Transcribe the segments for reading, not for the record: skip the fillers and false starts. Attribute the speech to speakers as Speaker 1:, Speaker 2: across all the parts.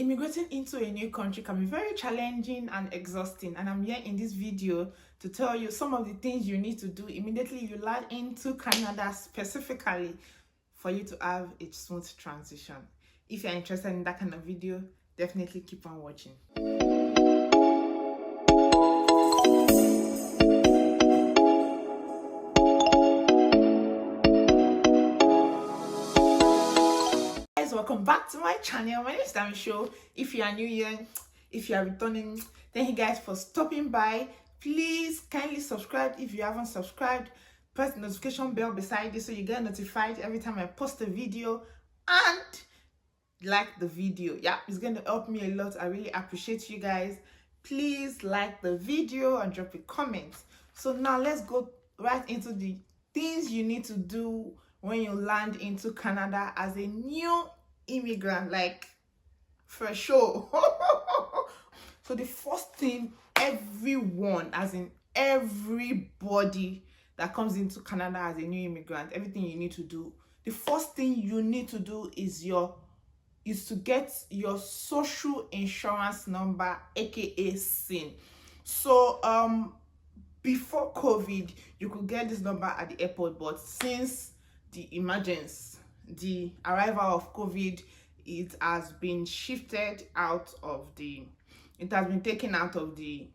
Speaker 1: Immigrating into a new country can be very challenging and exhausting, and I'm here in this video to tell you some of the things you need to do immediately you land into Canada, specifically for you to have a smooth transition. If you're interested in that kind of video, definitely keep on watching. Welcome back to my channel. My name is Damisho. If you are new here, if you are returning, thank you guys for stopping by. Please kindly subscribe if you haven't subscribed. Press the notification bell beside you so you get notified every time I post a video, and like the video. Yeah, it's going to help me a lot. I really appreciate you guys. Please like the video and drop a comment. So now let's go right into the things you need to do when you land into Canada as a new immigrant, like for sure. So the first thing, everyone, as in everybody that comes into Canada as a new immigrant, everything you need to do, the first thing you need to do is to get your social insurance number, aka SIN. So before COVID, you could get this number at the airport, but since the emergence, the arrival of COVID, it has been shifted out of the, it has been taken out of the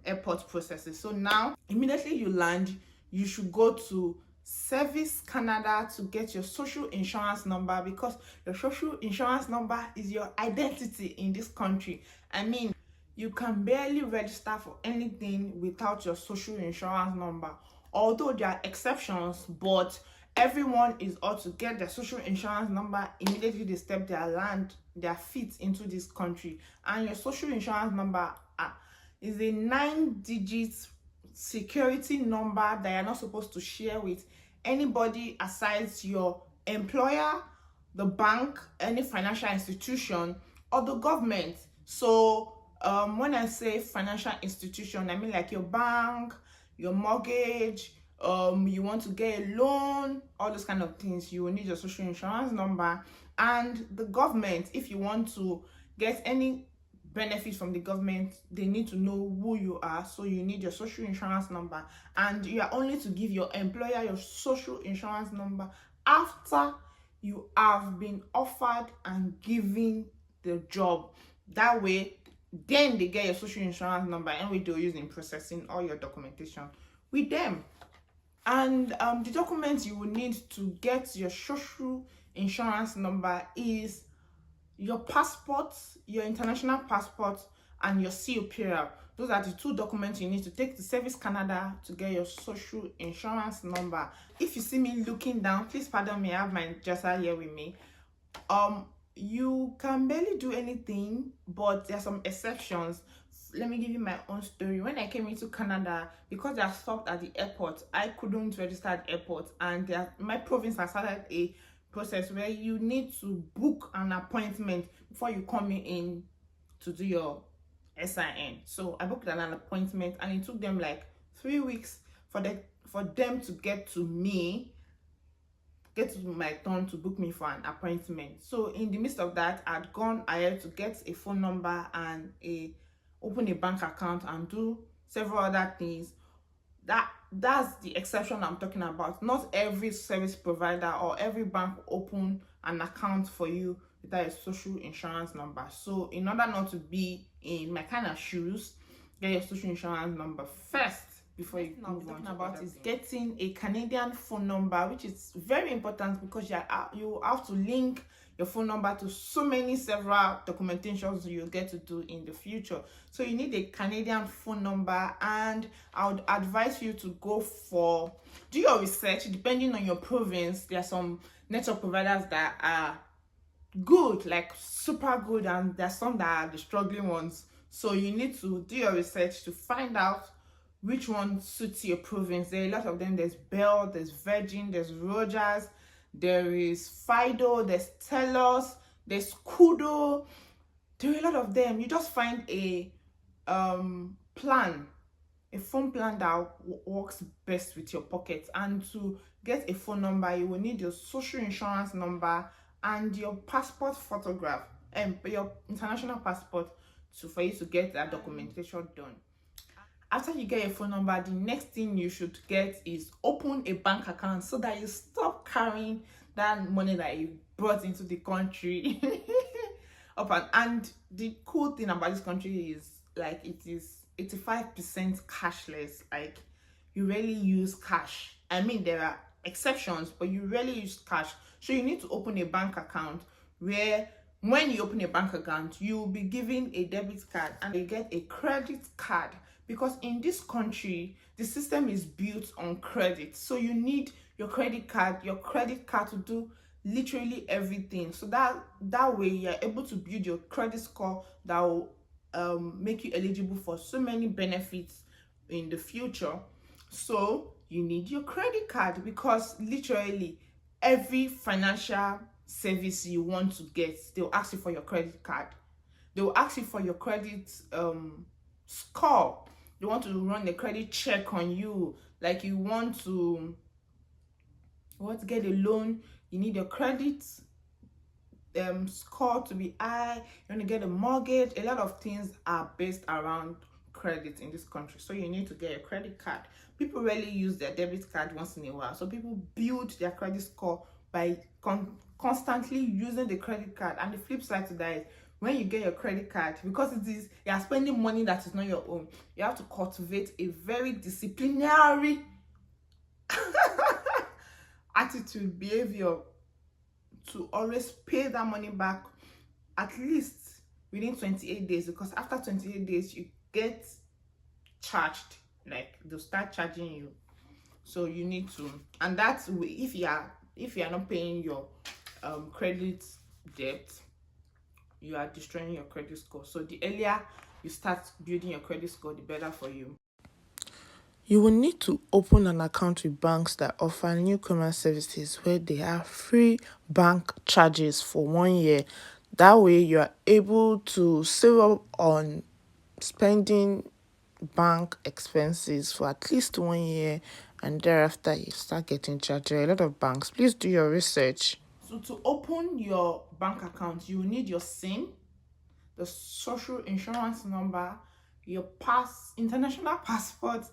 Speaker 1: airport processes. So now, immediately you land, you should go to Service Canada to get your social insurance number, because your social insurance number is your identity in this country. I mean, you can barely register for anything without your social insurance number, although there are exceptions, but everyone is ought to get their social insurance number immediately they step their feet into this country. And your social insurance number is a 9-digit security number that you're not supposed to share with anybody aside your employer, the bank, any financial institution, or the government. So when I say financial institution, I mean like your bank, your mortgage, you want to get a loan, all those kind of things, you will need your social insurance number. And the government, if you want to get any benefits from the government, they need to know who you are, so you need your social insurance number. And you are only to give your employer your social insurance number after you have been offered and given the job. That way, then they get your social insurance number, and we do use in processing all your documentation with them. And the documents you will need to get your social insurance number is your passport, your international passport, and your COPR. Those are the two documents you need to take to Service Canada to get your social insurance number. If you see me looking down, please pardon me, I have my dresser here with me. You can barely do anything, but there are some exceptions. Let me give you my own story. When I came into Canada, because they are stopped at the airport, I couldn't register at the airport, and my province has started a process where you need to book an appointment before you come in to do your SIN. So I booked an appointment, and it took them like 3 weeks for them to get to my turn to book me for an appointment. So in the midst of that, I'd gone ahead to get a phone number and open a bank account and do several other things. That's the exception I'm talking about. Not every service provider or every bank will open an account for you without a social insurance number. So in order not to be in my kind of shoes, get your social insurance number first before you move on. About is getting a Canadian phone number, which is very important, because you have to link your phone number to several documentations you'll get to do in the future. So you need a Canadian phone number, and I would advise you to do your research. Depending on your province, there are some network providers that are good, like super good, and there are some that are the struggling ones. So you need to do your research to find out which one suits your province. There are a lot of them. There's Bell, there's Virgin, there's Rogers, there is Fido, there's Telos, there's Kudo. There are a lot of them. You just find a plan, a phone plan that works best with your pocket. And to get a phone number, you will need your social insurance number and your passport photograph. your international passport for you to get that documentation done. After you get your phone number, the next thing you should get is open a bank account so that you stop carrying that money that you brought into the country. And the cool thing about this country is like it is 85% cashless. Like you rarely use cash. I mean, there are exceptions, but you rarely use cash. So you need to open a bank account where when you open a bank account, you will be given a debit card and you get a credit card, because in this country, the system is built on credit. So you need your credit card to do literally everything. So that way you're able to build your credit score that will make you eligible for so many benefits in the future. So you need your credit card, because literally every financial service you want to get, they'll ask you for your credit card. They'll ask you for your credit score. They want to run a credit check on you. Like you want to get a loan, you need your credit score to be high. You want to get a mortgage. A lot of things are based around credit in this country, so you need to get a credit card. People rarely use their debit card once in a while, so people build their credit score by constantly using the credit card. And the flip side to that is, when you get your credit card, because you are spending money that is not your own, you have to cultivate a very disciplinary attitude, behavior, to always pay that money back at least within 28 days, because after 28 days you get charged. Like they'll start charging you. So you need to, and that's if you are not paying your credit debt, you are destroying your credit score. So the earlier you start building your credit score, the better for you.
Speaker 2: You will need to open an account with banks that offer Newcomer services where they have free bank charges for 1 year. That way you are able to save up on spending bank expenses for at least 1 year, and thereafter you start getting charged. There are a lot of banks. Please do your research.
Speaker 1: So to open your bank account, you will need your SIN, the social insurance number, your international passport,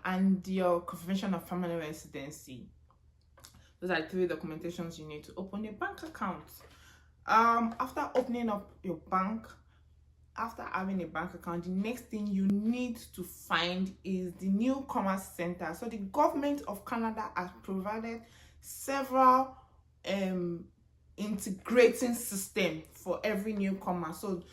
Speaker 1: and your confirmation of permanent residency. Those are the 3 documentations you need to open a bank account. After opening up your bank, after having a bank account, the next thing you need to find is the Newcomer Center. So the government of Canada has provided several integrating system for every newcomer. So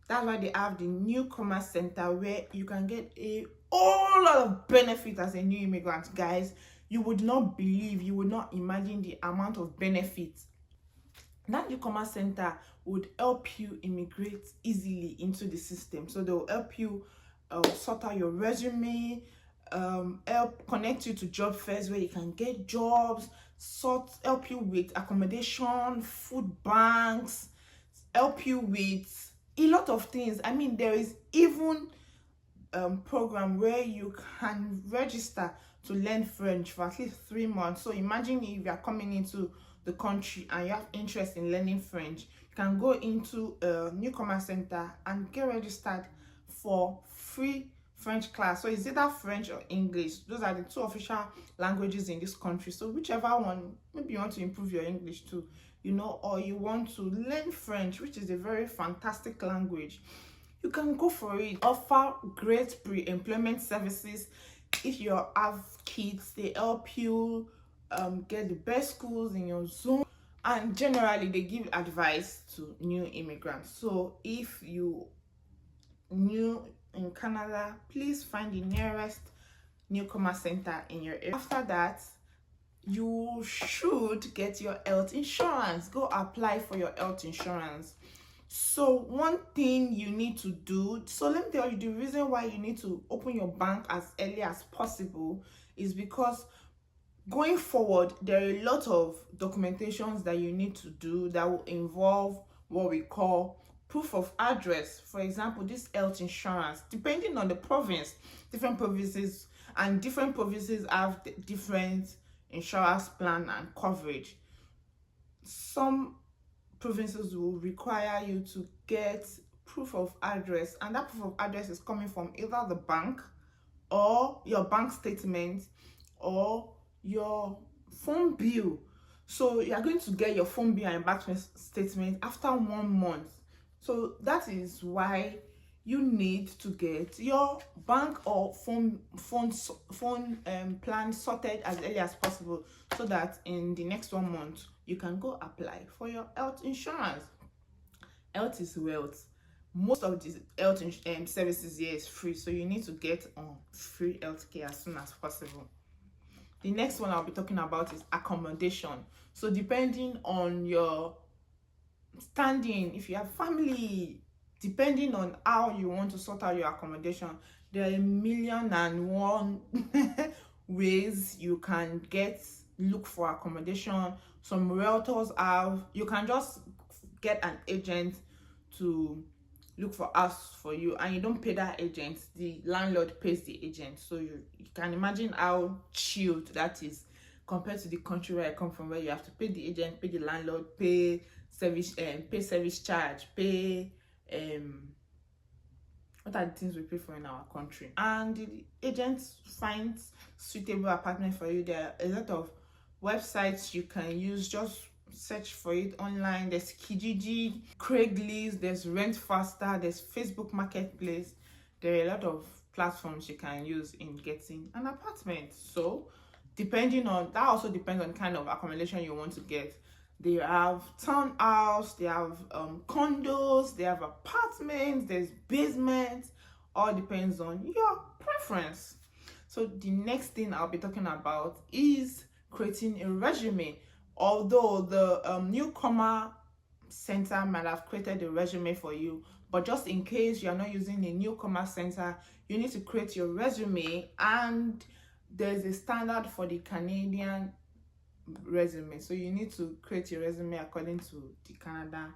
Speaker 1: that's why they have the Newcomer Center, where you can get a whole lot of benefit as a new immigrant. Guys, you would not believe, you would not imagine the amount of benefits. That Newcomer Center would help you immigrate easily into the system. So they will help you sort out your resume, help connect you to job fairs where you can get jobs, help you with accommodation, food banks, help you with a lot of things. I mean, there is even program where you can register to learn French for at least 3 months. So imagine if you are coming into the country and you have interest in learning French, you can go into a Newcomer Center and get registered for free French class. So it's either French or English. Those are the 2 official languages in this country. So whichever one, maybe you want to improve your English too, or you want to learn French, which is a very fantastic language, you can go for it. Offer great pre-employment services. If you have kids, they help you get the best schools in your zone, and generally they give advice to new immigrants. So if you new in Canada, please find the nearest Newcomer Center in your area. After that, you should get your health insurance. Go apply for your health insurance. So one thing you need to do, so let me tell you, the reason why you need to open your bank as early as possible is because going forward, there are a lot of documentations that you need to do that will involve what we call proof of address. For example, this health insurance, depending on the province, different provinces have different insurance plan and coverage. Some provinces will require you to get proof of address, and that proof of address is coming from either the bank or your bank statement or your phone bill. So you are going to get your phone bill and bank statement after 1 month. So that is why you need to get your bank or phone plan sorted as early as possible, so that in the next 1 month you can go apply for your health insurance. Health is wealth. Most of the health services here is free, so you need to get on free healthcare as soon as possible. The next one I'll be talking about is accommodation. So depending on your standing, if you have family, depending on how you want to sort out your accommodation, there are 1,000,001 ways you can look for accommodation. Some realtors you can just get an agent to look for house for you, and you don't pay that agent, the landlord pays the agent. So you can imagine how chilled that is compared to the country where I come from, where you have to pay the agent, pay the landlord, pay service charge, pay what are the things we pay for in our country, and the agent finds suitable apartment for you. There are a lot of websites you can use. Just search for it online. There's Kijiji, Craigslist, there's Rent Faster, there's Facebook Marketplace. There are a lot of platforms you can use in getting an apartment. So depending on that, also depends on the kind of accommodation you want to get. They have townhouse, they have condos, they have apartments, there's basements. All depends on your preference. So the next thing I'll be talking about is creating a resume. Although the Newcomer Center might have created a resume for you, but just in case you're not using a Newcomer Center, you need to create your resume, and there's a standard for the Canadian resume. So you need to create your resume according to the Canada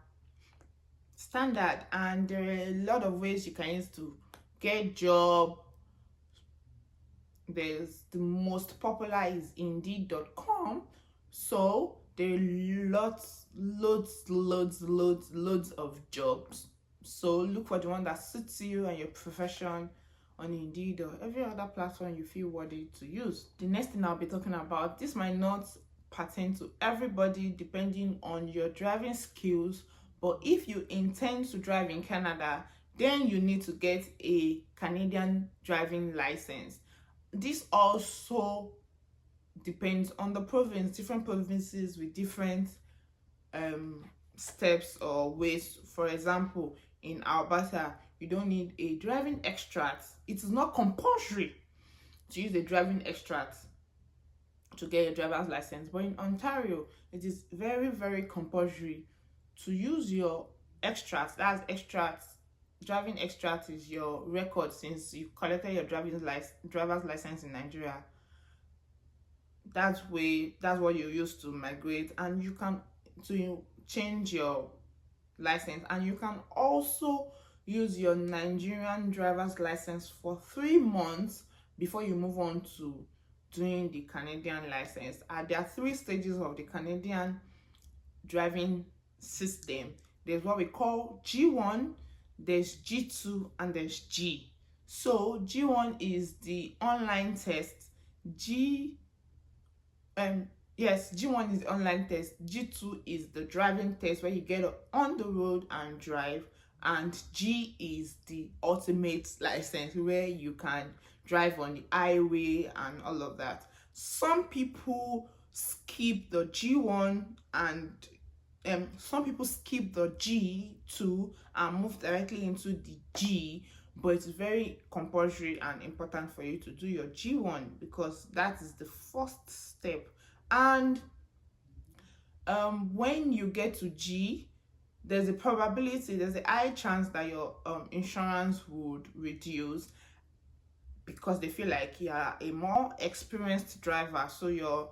Speaker 1: standard, and there are a lot of ways you can use to get job. There's the most popular is Indeed.com. So there are loads of jobs. So look for the one that suits you and your profession on Indeed or every other platform you feel worthy to use. The next thing I'll be talking about, this might not pertain to everybody depending on your driving skills, but if you intend to drive in Canada, then you need to get a Canadian driving license. This also depends on the province. Different provinces with different steps or ways. For example, in Alberta, you don't need a driving extract. It is not compulsory to use a driving extract to get your driver's license, but in Ontario, it is very, very compulsory to use your extracts. That's extracts. Driving extract is your record since you collected your driver's license in Nigeria. That's what you use to migrate, and you can change your license, and you can also use your Nigerian driver's license for 3 months before you move on to doing the Canadian license. There are 3 stages of the Canadian driving system. There's what we call G1, there's G2, and there's G. So G1 is the online test. G1 is the online test. G2 is the driving test where you get on the road and drive, and G is the ultimate license where you can drive on the highway and all of that. Some people skip the G1 and some people skip the G2 and move directly into the G, but it's very compulsory and important for you to do your G1 because that is the first step. And when you get to G, there's a high chance that your insurance would reduce because they feel like you are a more experienced driver, so your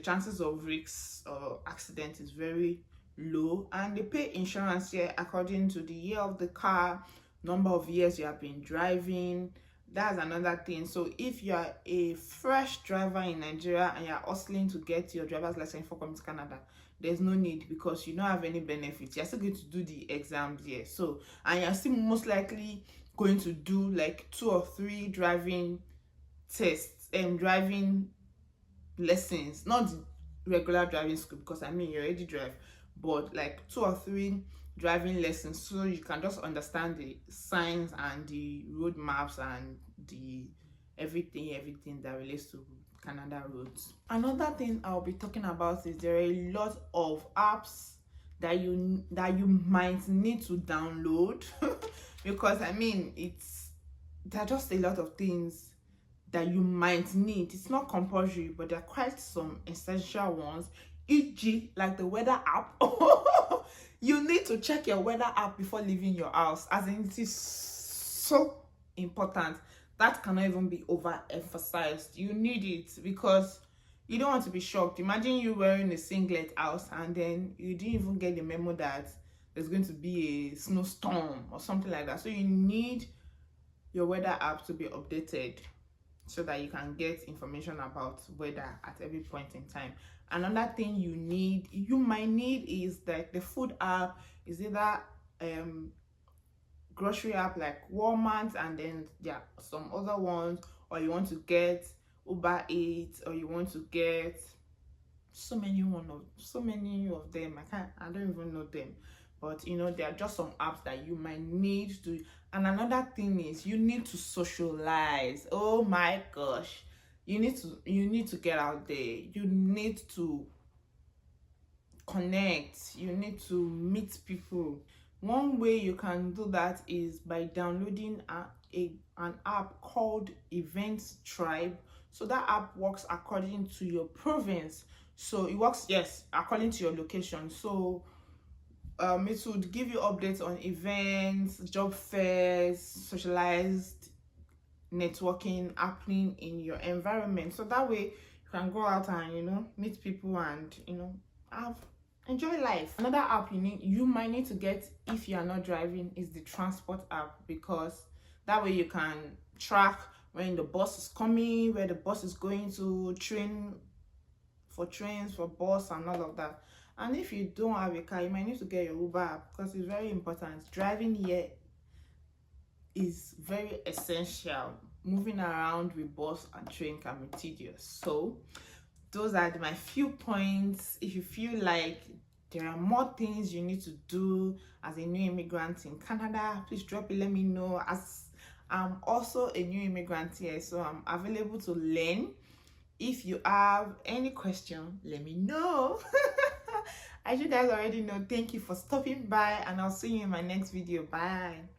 Speaker 1: chances of risks or accident is very low, and they pay insurance here according to the year of the car, number of years you have been driving. That's another thing. So if you are a fresh driver in Nigeria and you're hustling to get your driver's license for coming to Canada, there's no need because you don't have any benefits. You're still going to do the exams here. So, and you're still most likely going to do like 2 or 3 driving tests and driving lessons, not regular driving school, because I mean you already drive, but like 2 or 3 driving lessons, so you can just understand the signs and the road maps and the everything that relates to Canada roads. Another thing I'll be talking about is there are a lot of apps that you might need to download because I mean there are just a lot of things that you might need. It's not compulsory, but there are quite some essential ones, e.g. like the weather app. You need to check your weather app before leaving your house, as in it is so important. That cannot even be overemphasized. You need it because you don't want to be shocked. Imagine you wearing a singlet out and then you didn't even get the memo that there's going to be a snowstorm or something like that. So you need your weather app to be updated so that you can get information about weather at every point in time. Another thing you might need is like the food app. Is either grocery app like Walmart, and then there are some other ones, or you want to get Uber Eats, or you want to get so many of them. I don't even know them, but you know, there are just some apps that you might need to. And another thing is you need to socialize. Oh my gosh, you need to get out there. You need to connect. You need to meet people. One way you can do that is by downloading an app called Events Tribe. So that app works according to your province. So it works, yes, according to your location. So it would give you updates on events, job fairs, socialized networking happening in your environment. So that way you can go out and, you know, meet people and, you know, enjoy life. Another app you might need to get if you are not driving is the transport app, because that way you can track when the bus is coming, where the bus is going to, trains for bus and all of that. And if you don't have a car, you might need to get your Uber app because it's very important. Driving here is very essential. Moving around with bus and train can be tedious. So those are my few points. If you feel like there are more things you need to do as a new immigrant in Canada, please drop it, let me know. As I'm also a new immigrant here, so I'm available to learn. If you have any question, let me know. As you guys already know, thank you for stopping by, and I'll see you in my next video. Bye.